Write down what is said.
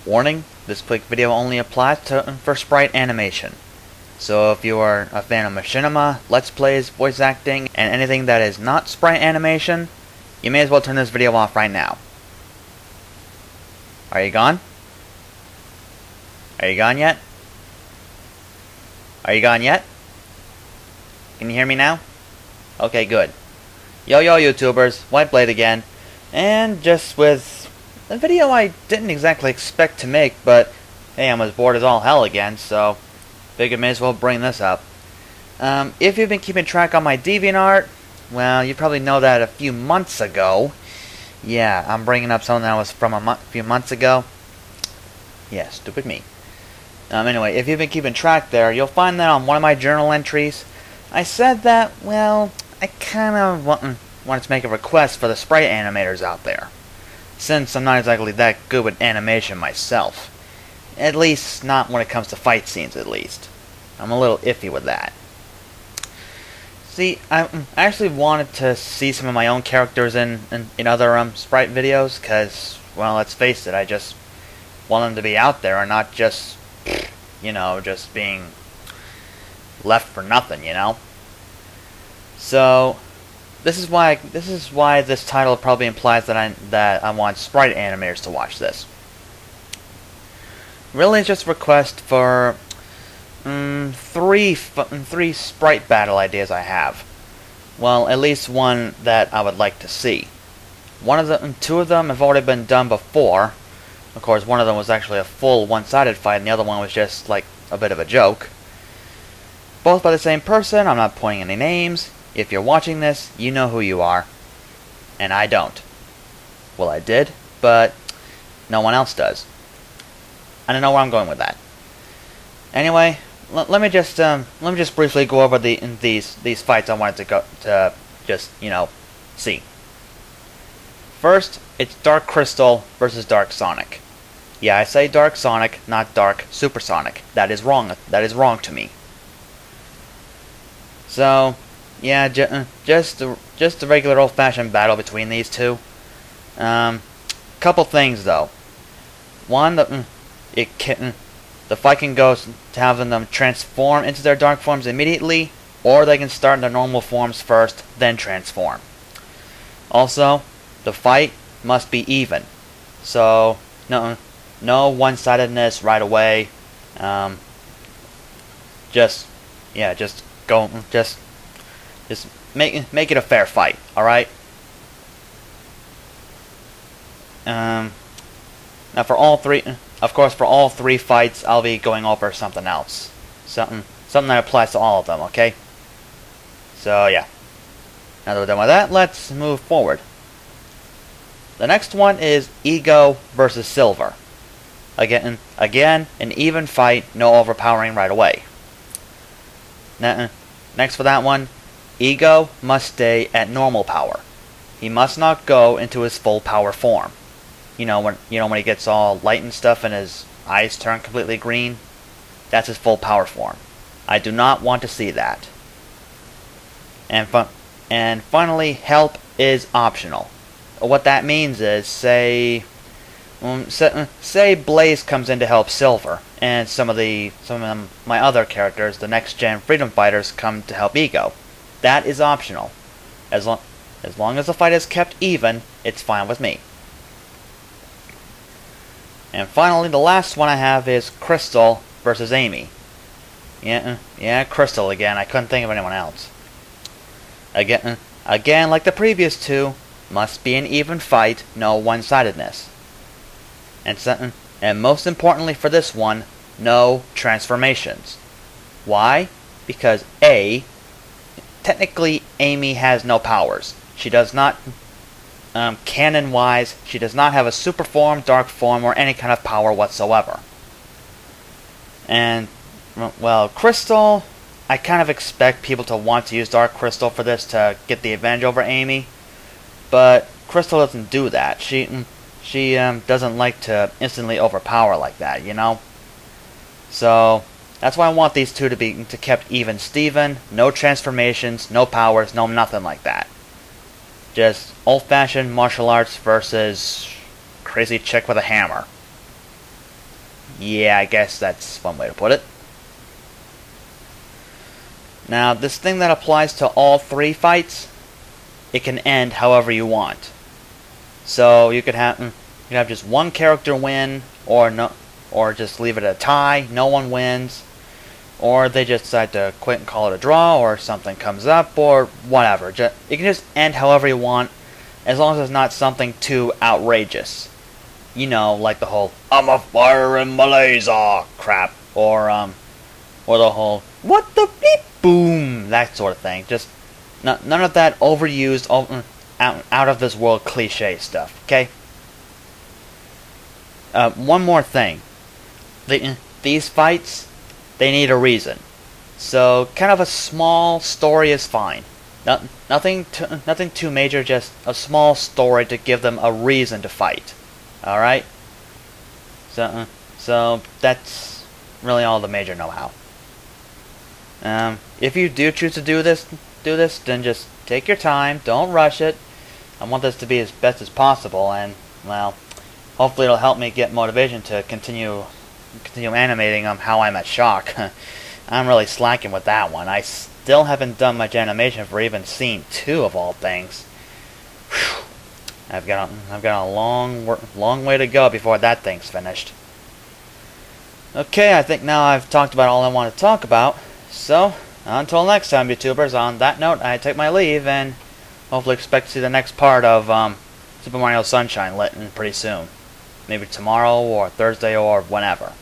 Warning, this quick video only applies for sprite animation. So if you are a fan of machinima, let's plays, voice acting, and anything that is not sprite animation, you may as well turn this video off right now. Are you gone? Are you gone yet? Are you gone yet? Can you hear me now? Okay, good. Yo YouTubers, WhiteBlade again, and just with a video I didn't exactly expect to make, but hey, I'm as bored as all hell again, so figured may as well bring this up. If you've been keeping track on my DeviantArt, well, you probably know that a few months ago. Yeah, I'm bringing up something that was from a few months ago. Yeah, stupid me. Anyway, if you've been keeping track there, you'll find that on one of my journal entries, I said that, well, I kind of wanted to make a request for the sprite animators out there, since I'm not exactly that good with animation myself. At least, not when it comes to fight scenes, at least. I'm a little iffy with that. See, I actually wanted to see some of my own characters in other sprite videos, because, well, let's face it, I just want them to be out there and not just, you know, just being left for nothing, you know? So, this is why this title probably implies that I want sprite animators to watch this. Really, it's just a request for three sprite battle ideas I have. Well, at least one that I would like to see. Two of them have already been done before. Of course, one of them was actually a full one-sided fight, and the other one was just like a bit of a joke. Both by the same person. I'm not pointing any names. If you're watching this, you know who you are. And I don't. Well, I did, but no one else does. I don't know where I'm going with that. Anyway, let me just briefly go over these fights I wanted to just, you know, see. First, it's Dark Crystal versus Dark Sonic. Yeah, I say Dark Sonic, not Dark Supersonic. That is wrong. That is wrong to me. So, yeah, just a regular old-fashioned battle between these two. Couple things though. One, the fight can go to having them transform into their dark forms immediately, or they can start in their normal forms first, then transform. Also, the fight must be even. So, no one-sidedness right away. Just make it a fair fight, alright? Now for all three, of course, for all three fights, I'll be going over something else. Something that applies to all of them, okay? So, yeah. Now that we're done with that, let's move forward. The next one is Ego versus Silver. Again, an even fight, no overpowering right away. Next for that one, Ego must stay at normal power. He must not go into his full power form. You know when he gets all light and stuff and his eyes turn completely green? That's his full power form. I do not want to see that. And finally, help is optional. What that means is, say Blaze comes in to help Silver, and some of my other characters, the next gen freedom fighters, come to help Ego. That is optional. As long as the fight is kept even, it's fine with me. And finally, the last one I have is Crystal versus Amy. Yeah, Crystal again. I couldn't think of anyone else. Again, like the previous two, must be an even fight, no one-sidedness. And most importantly for this one, no transformations. Why? Because A, technically Amy has no powers. She does not, canon-wise, she does not have a super form, dark form, or any kind of power whatsoever. And, well, Crystal, I kind of expect people to want to use Dark Crystal for this to get the advantage over Amy. But Crystal doesn't do that. She doesn't like to instantly overpower like that, you know? So, that's why I want these two to be kept even Steven. No transformations, no powers, no nothing like that. Just old-fashioned martial arts versus crazy chick with a hammer. Yeah, I guess that's one way to put it. Now, this thing that applies to all 3 fights, it can end however you want. So you could have just one character win, or no, or just leave it a tie, no one wins, or they just decide to quit and call it a draw, or something comes up, or whatever. It can just end however you want, as long as it's not something too outrageous. You know, like the whole "I'm a fire in my laser" crap, or the whole "what the beep boom" that sort of thing. Just none of that overused, out of this world cliche stuff. Okay. One more thing. These fights, they need a reason. So kind of a small story is fine. Nothing too major. Just a small story to give them a reason to fight. All right. So that's really all the major know-how. If you do choose to do this, then just take your time. Don't rush it. I want this to be as best as possible, and well, hopefully it'll help me get motivation to continue animating How I Met Shock. I'm really slacking with that one. I still haven't done much animation for even scene 2 of all things. Whew. I've got a long way to go before that thing's finished. Okay, I think now I've talked about all I want to talk about. So, until next time, YouTubers, on that note, I take my leave, and hopefully expect to see the next part of Super Mario Sunshine lit pretty soon. Maybe tomorrow, or Thursday, or whenever.